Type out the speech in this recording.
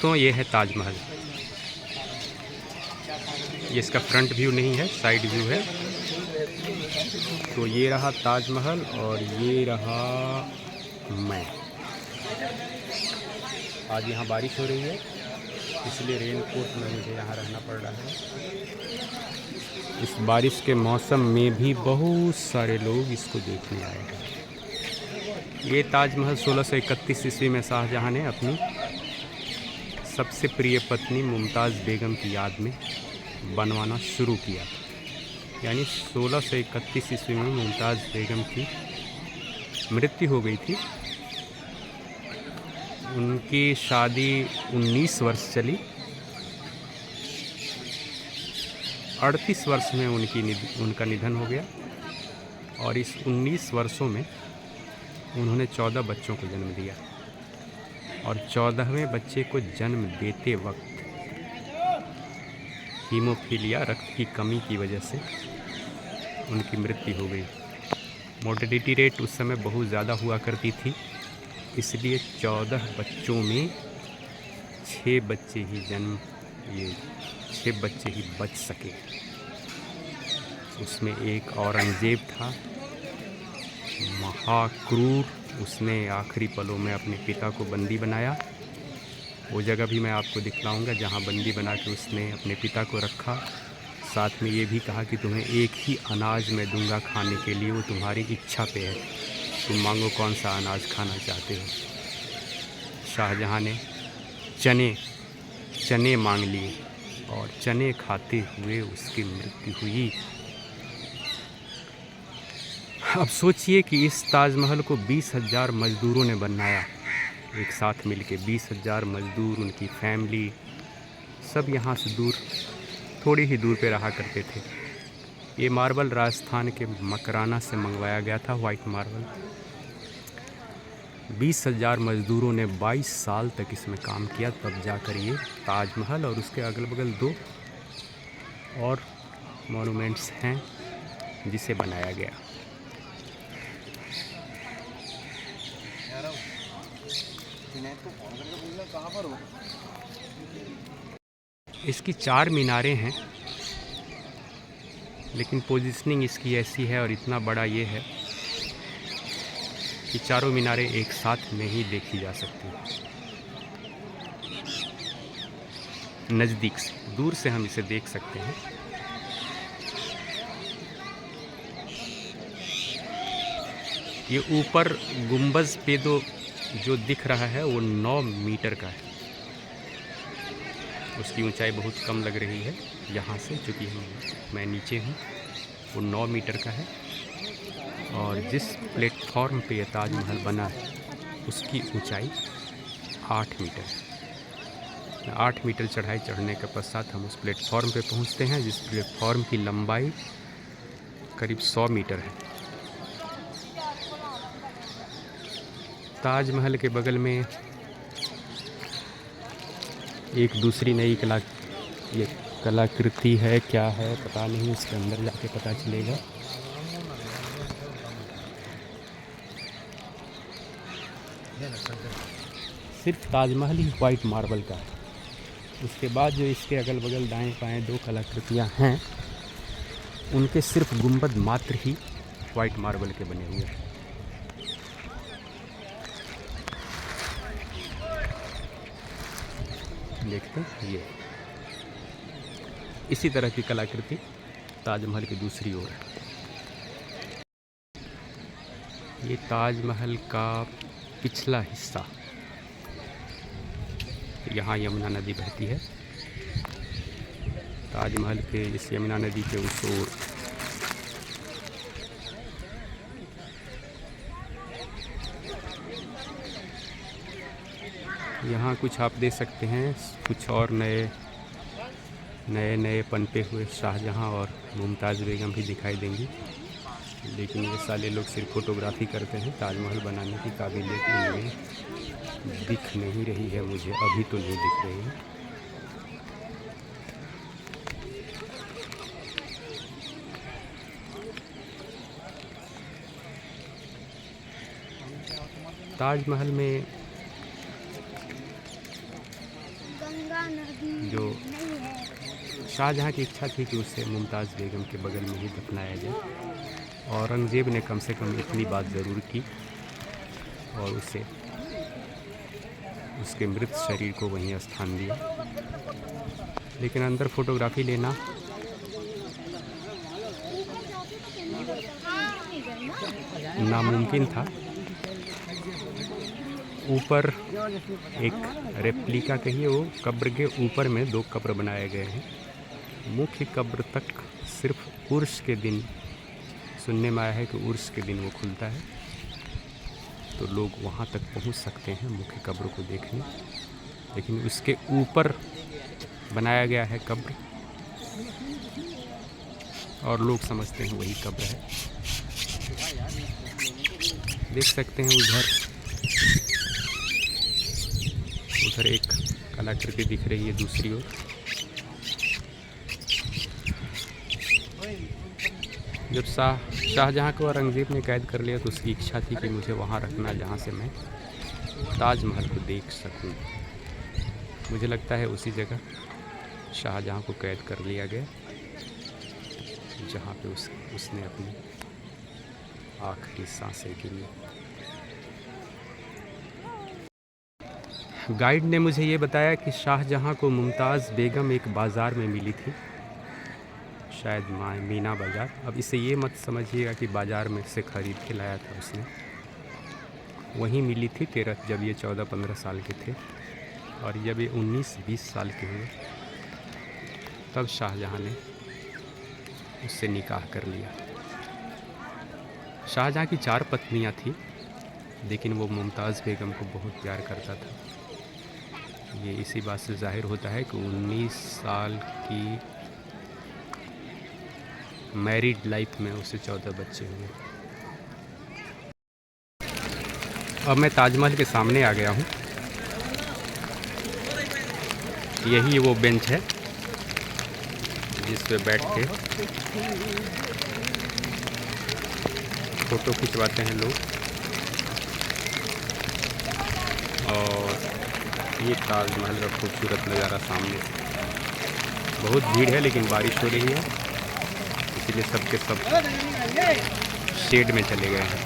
तो ये है ताजमहल। ये इसका फ्रंट व्यू नहीं है, साइड व्यू है। तो ये रहा ताजमहल और ये रहा मैं। आज यहाँ बारिश हो रही है, इसलिए रेनकोट में मुझे यहाँ रहना पड़ रहा है। इस बारिश के मौसम में भी बहुत सारे लोग इसको देखने आए हैं। ये ताजमहल 1631 ईस्वी में शाहजहाँ ने अपनी सबसे प्रिय पत्नी मुमताज़ बेगम की याद में बनवाना शुरू किया था। यानी 1631 ईस्वी में मुमताज़ बेगम की मृत्यु हो गई थी। उनकी शादी 19 वर्ष चली। 38 वर्ष में उनका निधन हो गया और इस 19 वर्षों में उन्होंने 14 बच्चों को जन्म दिया और 14वें बच्चे को जन्म देते वक्त हीमोफीलिया, रक्त की कमी की वजह से उनकी मृत्यु हो गई। मोर्टेलिटी रेट उस समय बहुत ज़्यादा हुआ करती थी, इसलिए 14 बच्चों में 6 बच्चे ही बच सके। उसमें एक औरंगजेब था, महाक्रूर। उसने आखिरी पलों में अपने पिता को बंदी बनाया। वो जगह भी मैं आपको दिखलाऊंगा जहाँ बंदी बना के उसने अपने पिता को रखा। साथ में ये भी कहा कि तुम्हें एक ही अनाज मैं दूंगा खाने के लिए, वो तुम्हारी इच्छा पे है, तुम मांगो कौन सा अनाज खाना चाहते हो। शाहजहाँ ने चने मांग लिए और चने खाते हुए उसकी मृत्यु हुई। अब सोचिए कि इस ताजमहल को 20,000 मज़दूरों ने बनाया, एक साथ मिलके 20,000 मज़दूर, उनकी फैमिली, सब यहाँ से दूर, थोड़ी ही दूर पे रहा करते थे। ये मार्बल राजस्थान के मकराना से मंगवाया गया था, वाइट मार्बल। 20,000 मज़दूरों ने 22 साल तक इसमें काम किया, तब जाकर ये ताजमहल और उसके अगल बगल 2 और मॉन्यूमेंट्स हैं जिसे बनाया गया। इसकी 4 मीनारें हैं, लेकिन पोजीशनिंग इसकी ऐसी है और इतना बड़ा ये है कि चारों मीनारें एक साथ नहीं देखी जा सकती। नज़दीक से, दूर से हम इसे देख सकते हैं। ये ऊपर गुंबज पे जो दिख रहा है वो 9 मीटर का है। उसकी ऊंचाई बहुत कम लग रही है यहाँ से, क्योंकि मैं नीचे हूँ। वो 9 मीटर का है और जिस प्लेटफॉर्म पे ये ताजमहल बना है उसकी ऊंचाई 8 मीटर है। 8 मीटर चढ़ाई चढ़ने के पश्चात हम उस प्लेटफॉर्म पे पहुँचते हैं, जिस प्लेटफॉर्म की लंबाई करीब 100 मीटर है। ताजमहल के बगल में एक दूसरी नई कलाकृति है, क्या है पता नहीं, उसके अंदर जाके पता चलेगा। सिर्फ ताजमहल ही वाइट मार्बल का है। उसके बाद जो इसके अगल बगल दाएं बाएं 2 कलाकृतियां हैं, उनके सिर्फ गुंबद मात्र ही वाइट मार्बल के बने हुए हैं। देखते हैं, ये इसी तरह की कलाकृति ताजमहल की दूसरी ओर है। ये ताजमहल का पिछला हिस्सा, यहाँ यमुना नदी बहती है। ताजमहल के इस यमुना नदी के उस ओर यहाँ कुछ आप देख सकते हैं, कुछ और नए पनपे हुए शाहजहाँ और मुमताज़ बेगम भी दिखाई देंगी। लेकिन ये साले लोग सिर्फ फोटोग्राफी करते हैं, ताजमहल बनाने की काबिलियत इनमें दिख नहीं रही है, मुझे अभी तो नहीं दिख रही है। ताजमहल में जो शाहजहाँ की इच्छा थी कि उसे मुमताज़ बेगम के बगल में ही दफनाया जाए। औरंगज़ेब ने कम से कम इतनी बात ज़रूर की और उसे उसके मृत शरीर को वहीं स्थान दिया। लेकिन अंदर फोटोग्राफी लेना नामुमकिन था। ऊपर एक रेप्लिका कहिए, वो कब्र के ऊपर में 2 कब्र बनाए गए हैं। मुख्य कब्र तक सिर्फ उर्स के दिन, सुनने में आया है कि उर्स के दिन वो खुलता है, तो लोग वहाँ तक पहुँच सकते हैं मुख्य कब्र को देखने। लेकिन उसके ऊपर बनाया गया है कब्र और लोग समझते हैं वही कब्र है। देख सकते हैं उधर एक कलाकृति दिख रही है दूसरी ओर। जब शाहजहाँ को औरंगज़ेब ने कैद कर लिया तो उसकी इच्छा थी कि मुझे वहाँ रखना जहाँ से मैं ताजमहल को देख सकूं। मुझे लगता है उसी जगह शाहजहाँ को कैद कर लिया गया जहाँ पे उसने अपनी आखिरी सांसें गिनी। गाइड ने मुझे ये बताया कि शाहजहाँ को मुमताज़ बेगम एक बाज़ार में मिली थी, शायद मीना बाज़ार। अब इसे ये मत समझिएगा कि बाज़ार में से ख़रीद के लाया था उसने, वहीं मिली थी जब ये 14-15 साल के थे। और जब ये 19-20 साल के हुए तब शाहजहाँ ने उससे निकाह कर लिया। शाहजहाँ की 4 पत्नियाँ थीं, लेकिन वो मुमताज़ बेगम को बहुत प्यार करता था। ये इसी बात से ज़ाहिर होता है कि 19 साल की मैरिड लाइफ में उसे 14 बच्चे हुए। अब मैं ताजमहल के सामने आ गया हूँ। यही वो बेंच है जिस पे बैठ के फ़ोटो खिंचवाते हैं लोग। और ये ताजमहल का खूबसूरत नज़ारा सामने। बहुत भीड़ है लेकिन बारिश हो रही है, इसलिए सबके सब शेड में चले गए हैं।